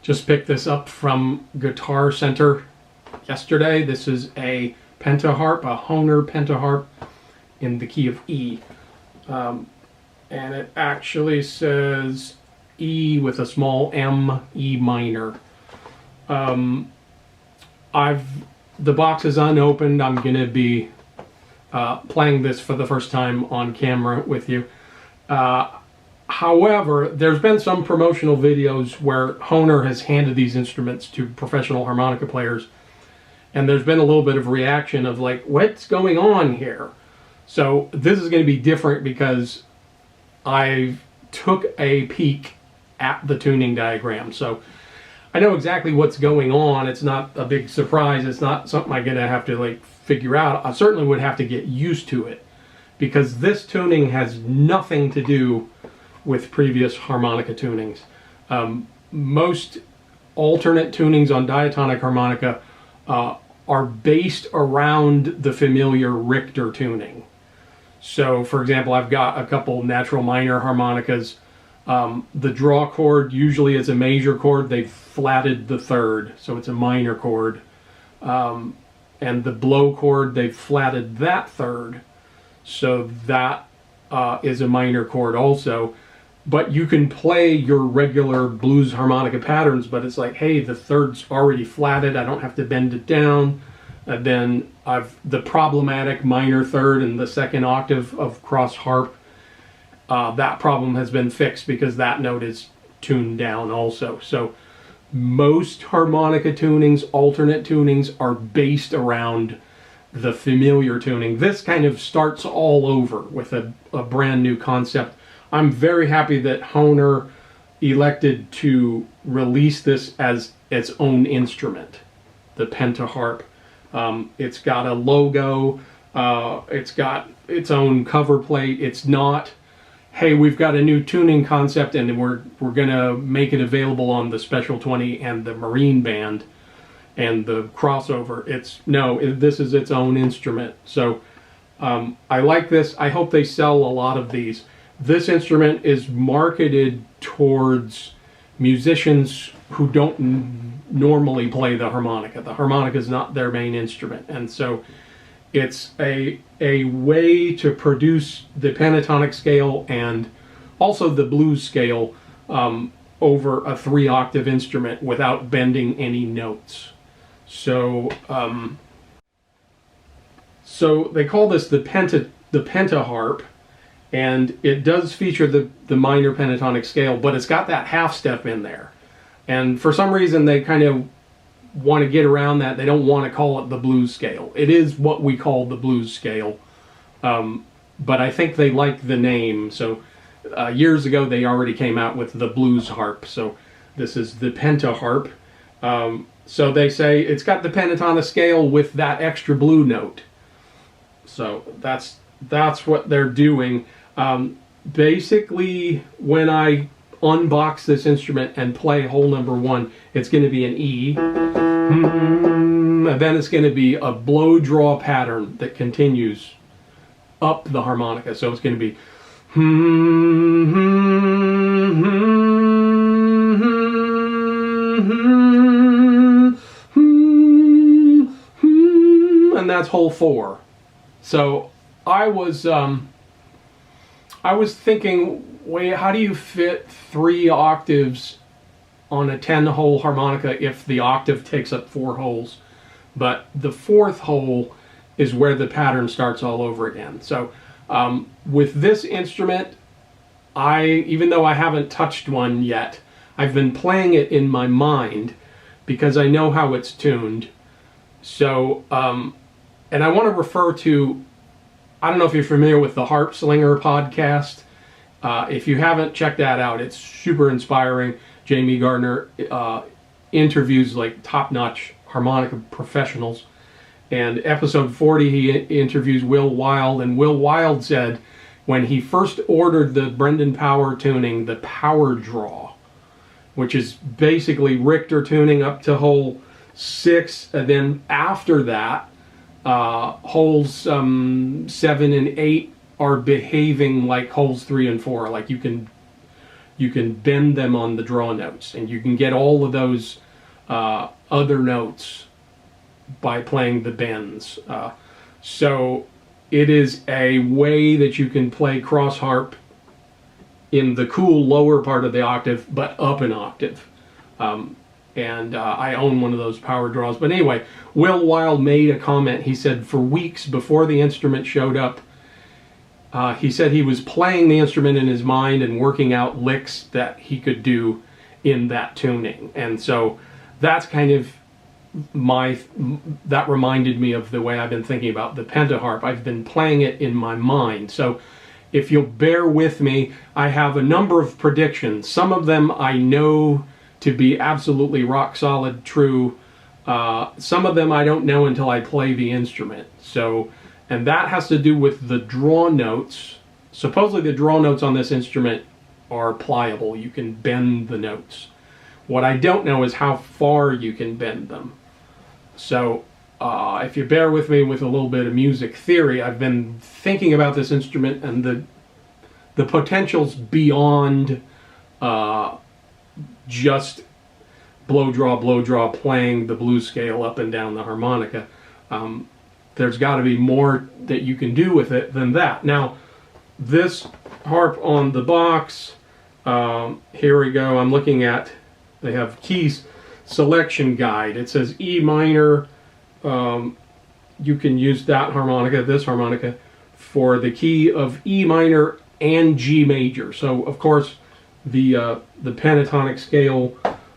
Just picked this up from Guitar Center yesterday. This is a PentaHarp, a Hohner PentaHarp in the key of E. And it actually says E with a small M, E minor. The box is unopened. I'm going to be playing this for the first time on camera with you. However, there's been some promotional videos where Hohner has handed these instruments to professional harmonica players, and there's been a little bit of reaction of like, what's going on here? So this is going to be different because I took a peek at the tuning diagram. So I know exactly what's going on. It's not a big surprise. It's not something I'm going to have to like figure out. I certainly would have to get used to it because this tuning has nothing to do with previous harmonica tunings. Most alternate tunings on diatonic harmonica are based around the familiar Richter tuning. So, for example, I've got a couple natural minor harmonicas. The draw chord usually is a major chord. They've flatted the third, so it's a minor chord. And the blow chord, they've flatted that third, so that is a minor chord also. But you can play your regular blues harmonica patterns, but it's like, hey, the third's already flatted, I don't have to bend it down. And then the problematic minor third in the second octave of cross harp, that problem has been fixed because that note is tuned down also. So most harmonica tunings, alternate tunings, are based around the familiar tuning. This kind of starts all over with a brand new concept. I'm very happy that Hohner elected to release this as its own instrument, the PentaHarp. It's got a logo, it's got its own cover plate. It's not, hey, we've got a new tuning concept and we're gonna make it available on the Special 20 and the Marine Band and the crossover. This is its own instrument. So I like this. I hope they sell a lot of these. This instrument is marketed towards musicians who don't normally play the harmonica. The harmonica is not their main instrument, and so it's a way to produce the pentatonic scale and also the blues scale over a 3-octave instrument without bending any notes. So so they call this the PentaHarp. And it does feature the minor pentatonic scale, but it's got that half step in there. And for some reason, they kind of want to get around that. They don't want to call it the blues scale. It is what we call the blues scale. But I think they like the name. So years ago, they already came out with the blues harp. So this is the PentaHarp. So they say it's got the pentatonic scale with that extra blue note. So that's what they're doing. Basically, when I unbox this instrument and play hole number 1, it's going to be an E. And then it's going to be a blow draw pattern that continues up the harmonica. So it's going to be and that's hole 4. So I was thinking, wait, how do you fit 3 octaves on a 10-hole harmonica if the octave takes up 4 holes? But the 4th hole is where the pattern starts all over again. So with this instrument, even though I haven't touched one yet, I've been playing it in my mind because I know how it's tuned. So, and I want to refer to, I don't know if you're familiar with the Harp Slinger podcast. If you haven't, check that out. It's super inspiring. Jamie Gardner interviews like top-notch harmonica professionals. And episode 40, he interviews Will Wild. And Will Wild said when he first ordered the Brendan Power tuning, the Power Draw, which is basically Richter tuning up to hole 6. And then after that, holes 7 and 8 are behaving like holes 3 and 4. Like you can you can bend them on the draw notes, and you can get all of those other notes by playing the bends. So it is a way that you can play cross harp in the cool lower part of the octave, but up an octave. I own one of those power draws. But anyway, Will Wild made a comment. He said for weeks before the instrument showed up, he said he was playing the instrument in his mind and working out licks that he could do in that tuning. And so that's kind of that reminded me of the way I've been thinking about the PentaHarp. I've been playing it in my mind. So if you'll bear with me, I have a number of predictions. Some of them I know to be absolutely rock solid true. Some of them I don't know until I play the instrument. So, and that has to do with the draw notes. Supposedly the draw notes on this instrument are pliable. You can bend the notes. What I don't know is how far you can bend them. So if you bear with me with a little bit of music theory, I've been thinking about this instrument and the potentials beyond just blow draw playing the blues scale up and down the harmonica. There's got to be more that you can do with it than that. Now, this harp on the box, here we go. I'm looking at, they have keys selection guide. It says E minor. You can use that harmonica, this harmonica, for the key of E minor and G major. So, of course, the pentatonic scale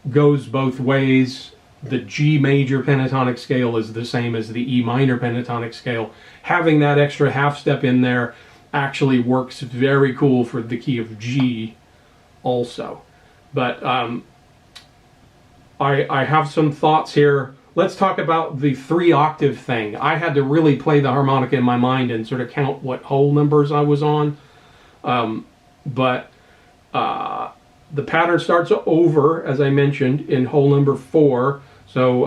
goes both ways. The G major pentatonic scale is the same as the E minor pentatonic scale. Having that extra half step in there actually works very cool for the key of G also. But I have some thoughts here. Let's talk about the 3-octave thing. I had to really play the harmonica in my mind and sort of count what whole numbers I was on. The pattern starts over, as I mentioned, in hole number 4. So,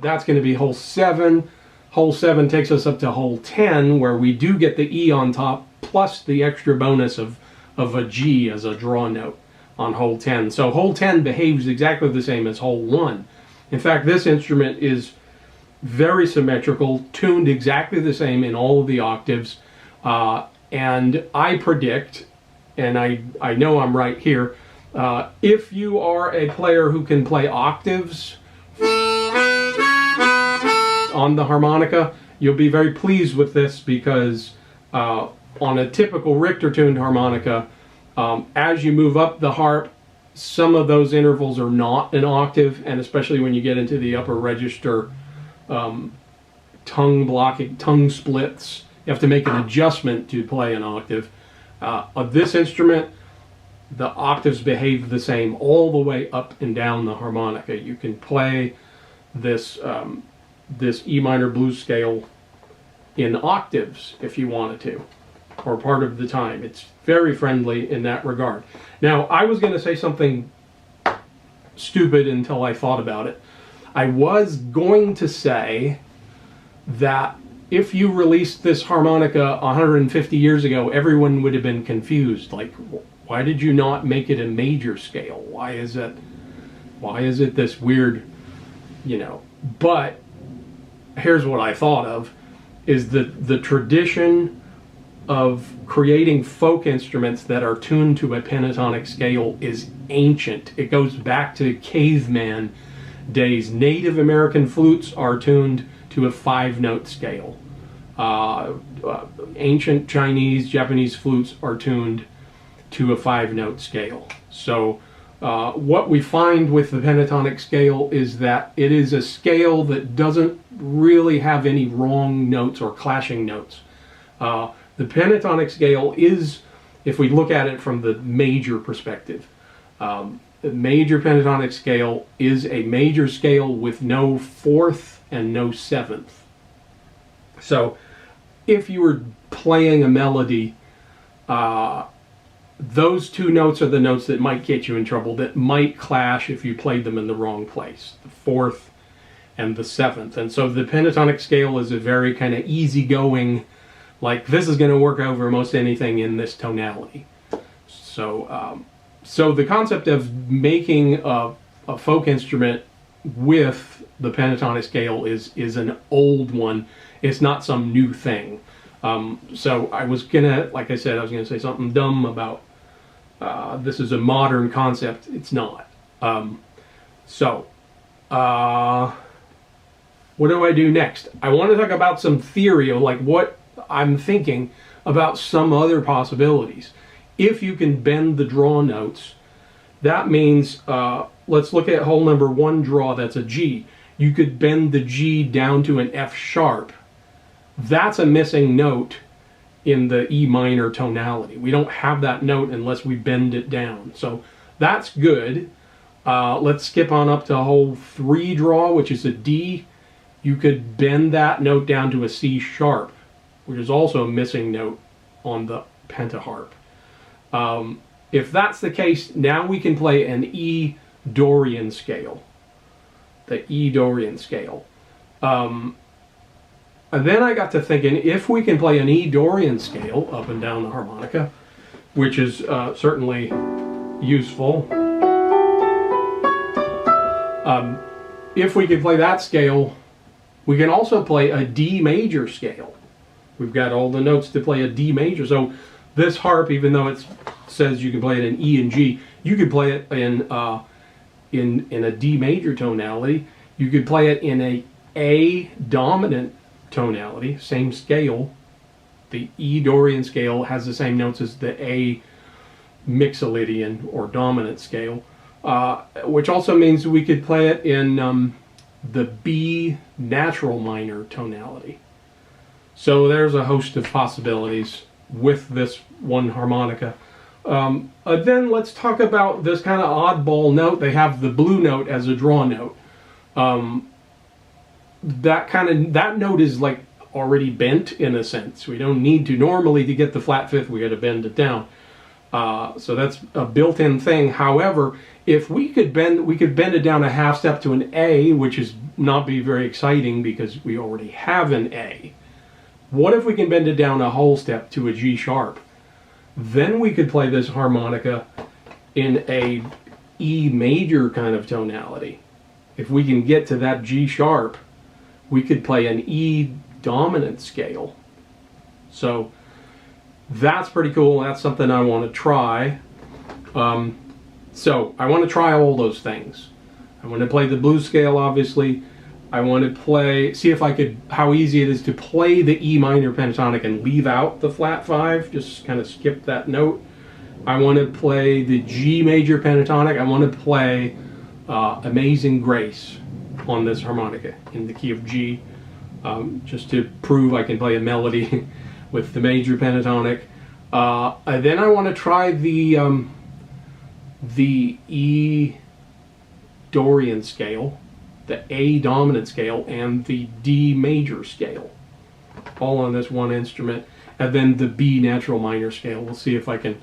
that's going to be hole 7. Hole 7 takes us up to hole 10, where we do get the E on top, plus the extra bonus of a G as a draw note on hole 10. So hole 10 behaves exactly the same as hole 1. In fact, this instrument is very symmetrical, tuned exactly the same in all of the octaves. And I predict, and I know I'm right here, if you are a player who can play octaves on the harmonica, you'll be very pleased with this, because on a typical Richter-tuned harmonica, as you move up the harp, some of those intervals are not an octave, and especially when you get into the upper register, tongue blocking, tongue splits, you have to make an adjustment to play an octave. Of this instrument, the octaves behave the same all the way up and down the harmonica. You can play this this E minor blues scale in octaves if you wanted to, or part of the time. It's very friendly in that regard. Now, I was going to say something stupid until I thought about it. I was going to say that if you released this harmonica 150 years ago, everyone would have been confused. Like, why did you not make it a major scale? Why is it this weird, you know? But here's what I thought of, is that the tradition of creating folk instruments that are tuned to a pentatonic scale is ancient. It goes back to caveman days. Native American flutes are tuned to a 5-note scale. Ancient Chinese, Japanese flutes are tuned to a 5-note scale. So what we find with the pentatonic scale is that it is a scale that doesn't really have any wrong notes or clashing notes. The pentatonic scale is, if we look at it from the major perspective, the major pentatonic scale is a major scale with no 4th and no 7th. So if you were playing a melody, those 2 notes are the notes that might get you in trouble, that might clash if you played them in the wrong place. The 4th and the 7th. And so the pentatonic scale is a very kind of easygoing, like this is going to work over most anything in this tonality. So, so the concept of making a folk instrument with the pentatonic scale is an old one. It's not some new thing. So I was gonna, like I said, I was gonna say something dumb about this is a modern concept. It's not. What do I do next? I want to talk about some theory of like what I'm thinking about some other possibilities. If you can bend the draw notes, that means, let's look at hole number 1 draw, that's a G. You could bend the G down to an F sharp. That's a missing note in the E minor tonality. We don't have that note unless we bend it down. So that's good. Let's skip on up to hole 3 draw, which is a D. You could bend that note down to a C sharp, which is also a missing note on the PentaHarp. If that's the case, now we can play an E Dorian scale. The E Dorian scale. And then I got to thinking, if we can play an E Dorian scale up and down the harmonica, which is certainly useful. If we can play that scale, we can also play a D major scale. We've got all the notes to play a D major. So this harp, even though it says you can play it in E and G, you could play it in a D major tonality. You could play it in A dominant tonality, same scale. The E Dorian scale has the same notes as the A Mixolydian or dominant scale, which also means we could play it in the B natural minor tonality. So there's a host of possibilities with this one harmonica. Then let's talk about this kind of oddball note. They have the blue note as a draw note. That note is like already bent in a sense. We don't need to normally to get the flat fifth. We got to bend it down. So that's a built-in thing. However, if we could bend it down a half step to an A, which is not be very exciting because we already have an A. What if we can bend it down a whole step to a G sharp? Then we could play this harmonica in a E major kind of tonality. If we can get to that G sharp, we could play an E dominant scale. So that's pretty cool. That's something I want to try. So I want to try all those things. I want to play the blues scale, obviously. I want to see if I could, how easy it is to play the E minor pentatonic and leave out the flat 5, just kind of skip that note. I want to play the G major pentatonic. I want to play Amazing Grace on this harmonica in the key of G, just to prove I can play a melody with the major pentatonic. And then I want to try the E Dorian scale, the A dominant scale, and the D major scale, all on this one instrument, and then the B natural minor scale. We'll see if I can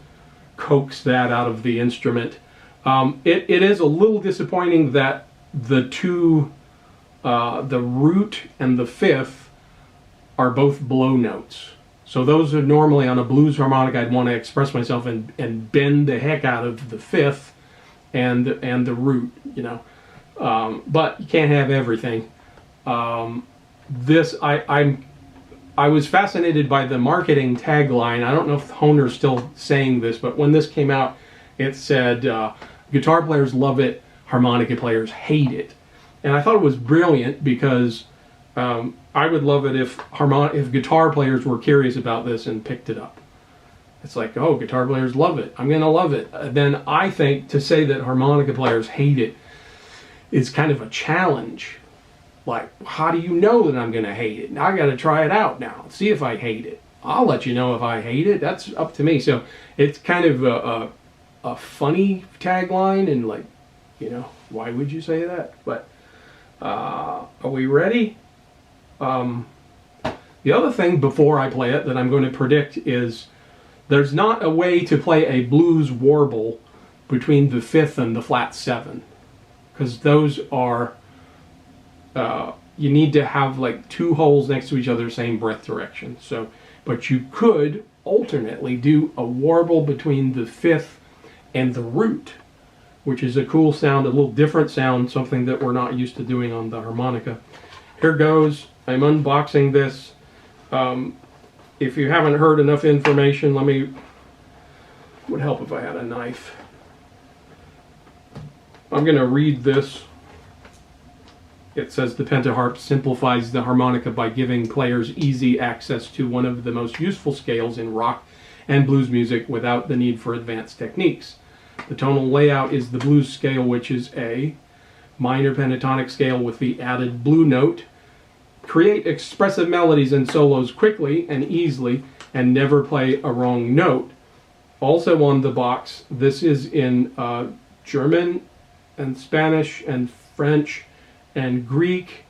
coax that out of the instrument. It is a little disappointing that the two, the root and the fifth, are both blow notes. So those are normally on a blues harmonica. I'd want to express myself and bend the heck out of the fifth and the root, you know. But you can't have everything. I was fascinated by the marketing tagline. I don't know if Hohner's still saying this, but when this came out, it said, guitar players love it, harmonica players hate it. And I thought it was brilliant because I would love it if guitar players were curious about this and picked it up. It's like, oh, guitar players love it, I'm gonna love it. Then I think to say that harmonica players hate it is kind of a challenge. Like, how do you know that I'm gonna hate it? Now I gotta try it out now, see if I hate it. I'll let you know if I hate it. That's up to me. So it's kind of a funny tagline, and like, you know, why would you say that? But are we ready? The other thing before I play it that I'm going to predict is there's not a way to play a blues warble between the fifth and the flat 7, because those are you need to have like two holes next to each other, same breath direction. So, but you could alternately do a warble between the fifth and the root, which is a cool sound, a little different sound, something that we're not used to doing on the harmonica. Here goes. I'm unboxing this. If you haven't heard enough information, would help if I had a knife. I'm going to read this. It says the PentaHarp simplifies the harmonica by giving players easy access to one of the most useful scales in rock and blues music without the need for advanced techniques. The tonal layout is the blues scale, which is a minor pentatonic scale with the added blue note. Create expressive melodies and solos quickly and easily and never play a wrong note. Also on the box, this is in German and Spanish and French and Greek,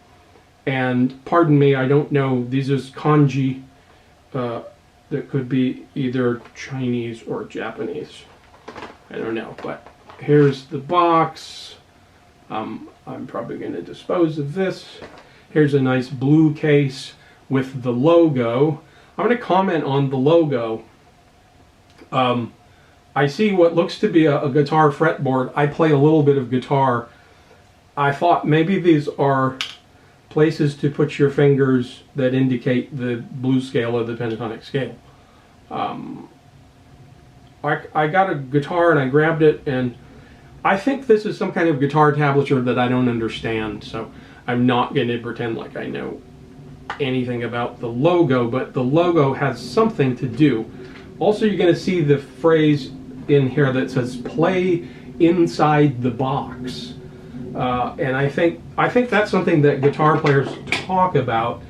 and pardon me, I don't know, these is kanji that could be either Chinese or Japanese. I don't know, but here's the box. I'm probably going to dispose of this. Here's a nice blue case with the logo. I'm going to comment on the logo. I see what looks to be a guitar fretboard. I play a little bit of guitar. I thought maybe these are places to put your fingers that indicate the blues scale or the pentatonic scale. I got a guitar and I grabbed it, and I think this is some kind of guitar tablature that I don't understand, so I'm not going to pretend like I know anything about the logo, but the logo has something to do. Also, you're going to see the phrase in here that says play inside the box. And I think that's something that guitar players talk about,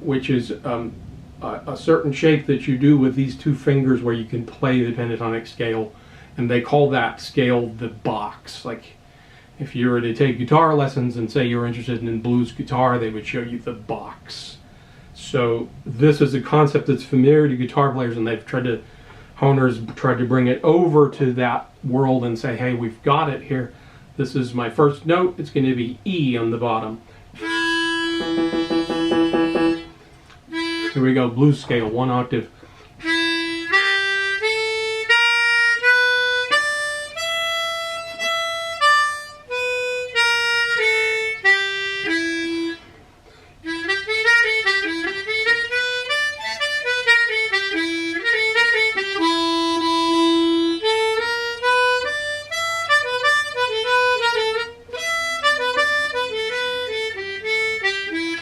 which is a certain shape that you do with these two fingers where you can play the pentatonic scale, and they call that scale the box. Like if you were to take guitar lessons and say you're interested in blues guitar, they would show you the box. So this is a concept that's familiar to guitar players, and Hohner's tried to bring it over to that world and say, hey, we've got it here. This is my first note. It's going to be E on the bottom. Here we go, blues scale, one octave.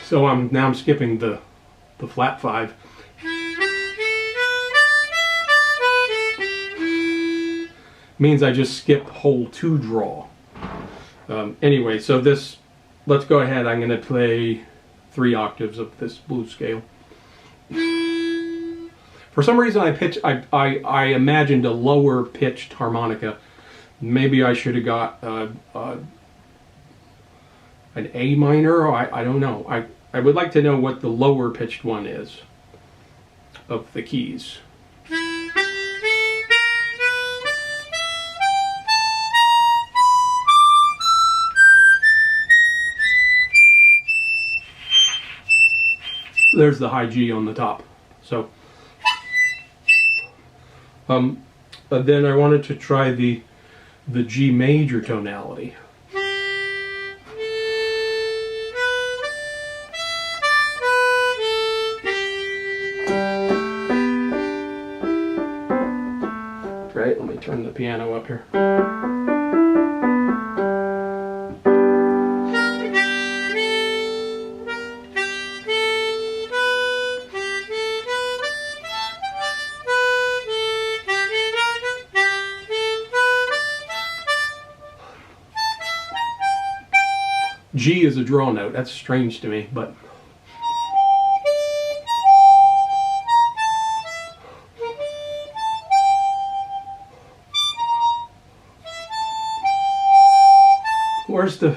So I'm skipping the flat 5. Means I just skip hole 2 draw. Anyway, so this, let's go ahead. I'm going to play 3 octaves of this blues scale. For some reason I imagined a lower pitched harmonica. Maybe I should have got an A minor, or I don't know. I would like to know what the lower pitched one is of the keys. There's the high G on the top. So then I wanted to try the G major tonality. Right, let me turn the piano up here. G is a draw note. That's strange to me, but where's the B?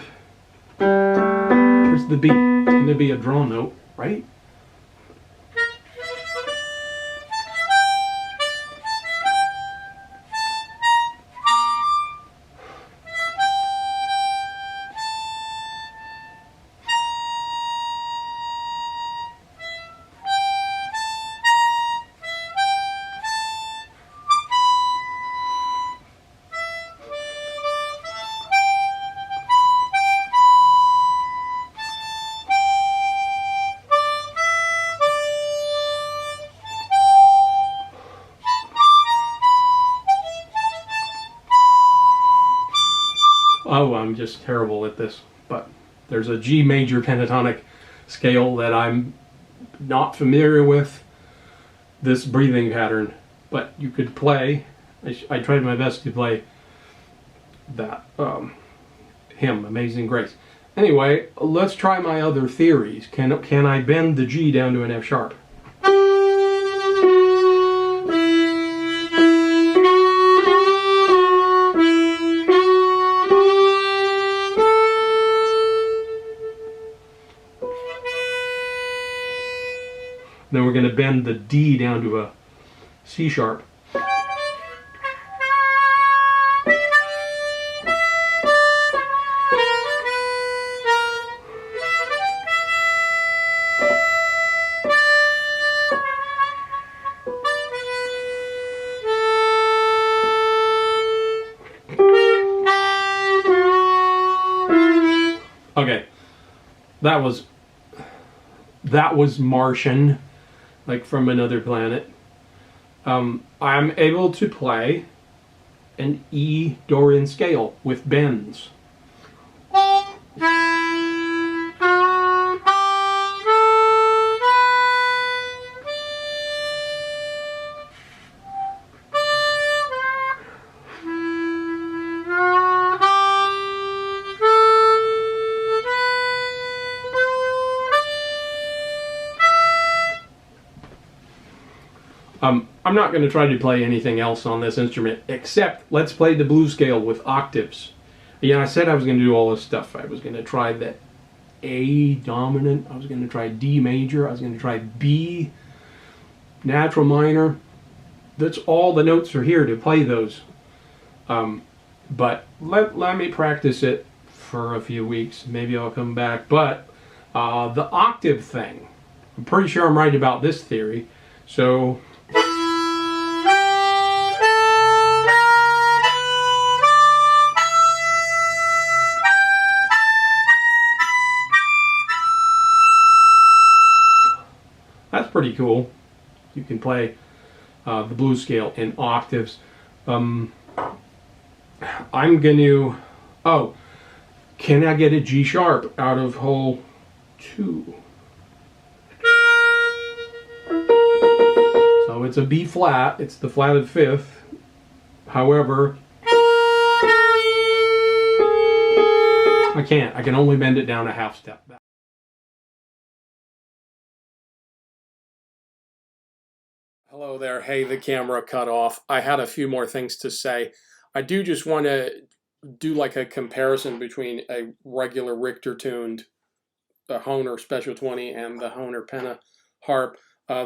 It's going to be a draw note, right? Oh, I'm just terrible at this. But there's a G major pentatonic scale that I'm not familiar with, this breathing pattern. But you could play, I tried my best to play that hymn, Amazing Grace. Anyway, let's try my other theories. Can I bend the G down to an F sharp? Then we're going to bend the D down to a C sharp. Okay, that was Martian, like from another planet. I'm able to play an E Dorian scale with bends. I'm not going to try to play anything else on this instrument, except let's play the blues scale with octaves. Yeah, I said I was going to do all this stuff. I was going to try the A dominant, I was going to try D major, I was going to try B natural minor. That's all the notes are here to play those. But let me practice it for a few weeks. Maybe I'll come back. But the octave thing, I'm pretty sure I'm right about this theory. So that's pretty cool. You can play the blues scale in octaves. I'm going to, oh, can I get a G sharp out of hole 2? So it's a B flat, it's the flat of 5th. However, I can't. I can only bend it down a half step back. Hello there. Hey, the camera cut off. I had a few more things to say. I do just want to do like a comparison between a regular Richter tuned Hohner Special 20 and the Hohner PentaHarp.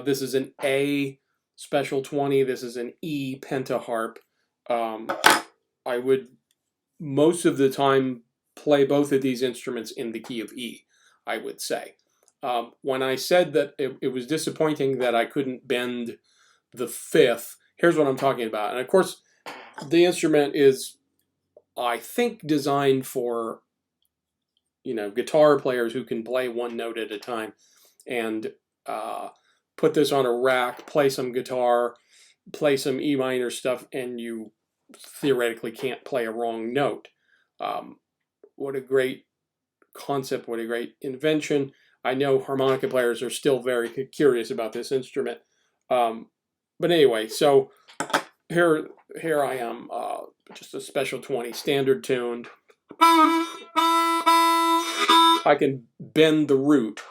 This is an A Special 20. This is an E PentaHarp. I would most of the time play both of these instruments in the key of E, I would say. When I said that it was disappointing that I couldn't bend the 5th, here's what I'm talking about. And of course, the instrument is, I think, designed for, you know, guitar players who can play one note at a time, and put this on a rack, play some guitar, play some E minor stuff, and you theoretically can't play a wrong note. What a great concept, what a great invention. I know harmonica players are still very curious about this instrument. But anyway, so here I am, just a Special 20, standard tuned. I can bend the root.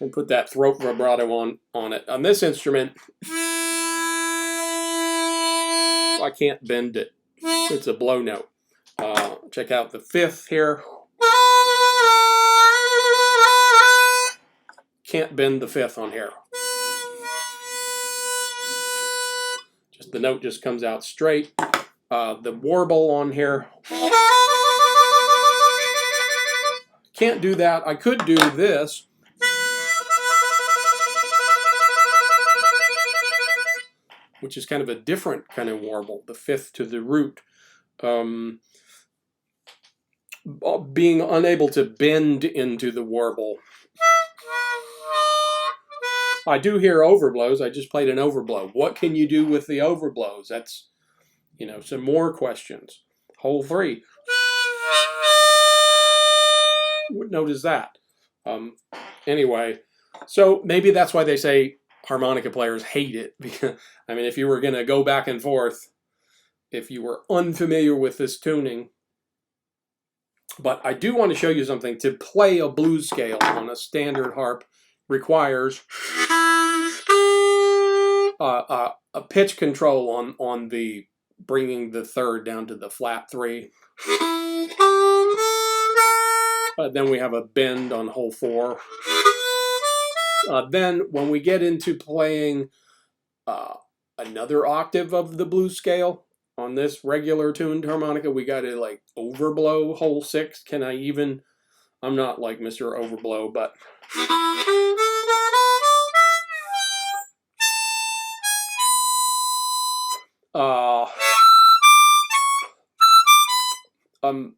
And put that throat vibrato on it. On this instrument, I can't bend it. It's a blow note. Check out the 5th here. Can't bend the 5th on here. Just the note just comes out straight. The warble on here. Can't do that. I could do this. Which is kind of a different kind of warble, the 5th to the root. Being unable to bend into the warble. I do hear overblows. I just played an overblow. What can you do with the overblows? That's, you know, some more questions. Hole 3. What note is that? Anyway, so maybe that's why they say harmonica players hate it. I mean, if you were going to go back and forth, if you were unfamiliar with this tuning. But I do want to show you something. To play a blues scale on a standard harp requires a pitch control on the bringing the third down to the flat 3. Then we have a bend on hole 4. Then when we get into playing another octave of the blues scale on this regular tuned harmonica, we got to like overblow hole 6. Can I even? I'm not like Mr. Overblow, but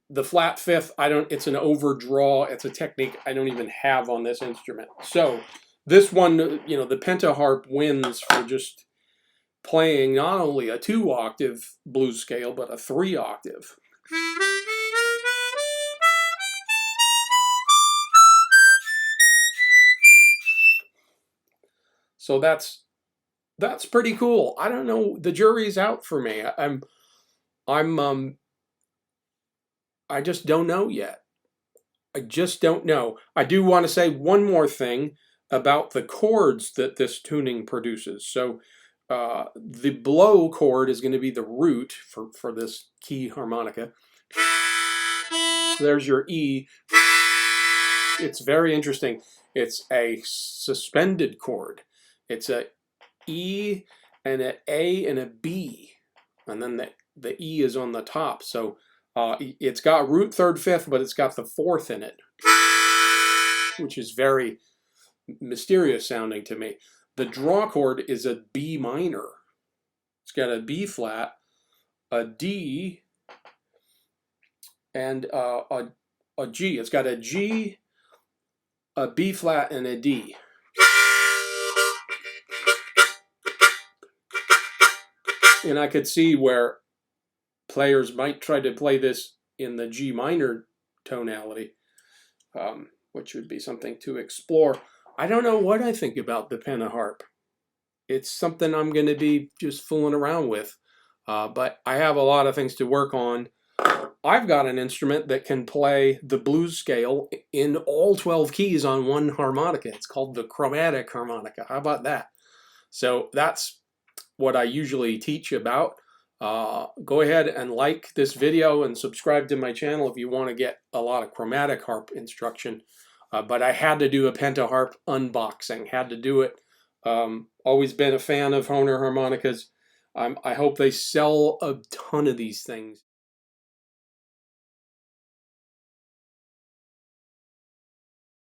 the flat 5th, it's an overdraw. It's a technique I don't even have on this instrument. So this one, you know, the PentaHarp wins for just playing not only a 2-octave blues scale, but a 3-octave. So that's pretty cool. I don't know. The jury's out for me. I just don't know yet. I just don't know. I do want to say one more thing about the chords that this tuning produces. So the blow chord is going to be the root for this key harmonica. There's your E. It's very interesting. It's a suspended chord. It's a E and an A and a B, and then the E is on the top. So it's got root 3rd, 5th, but it's got the 4th in it, which is very mysterious sounding to me. The draw chord is a B minor. It's got a B flat, a D, and a G. It's got a G, a B flat, and a D. And I could see where players might try to play this in the G minor tonality, which would be something to explore. I don't know what I think about the PentaHarp. It's something I'm going to be just fooling around with, but I have a lot of things to work on. I've got an instrument that can play the blues scale in all 12 keys on one harmonica. It's called the chromatic harmonica. How about that? So that's what I usually teach about. Go ahead and like this video and subscribe to my channel if you want to get a lot of chromatic harp instruction. But I had to do a PentaHarp unboxing. Had to do it. Always been a fan of Hohner harmonicas. I hope they sell a ton of these things.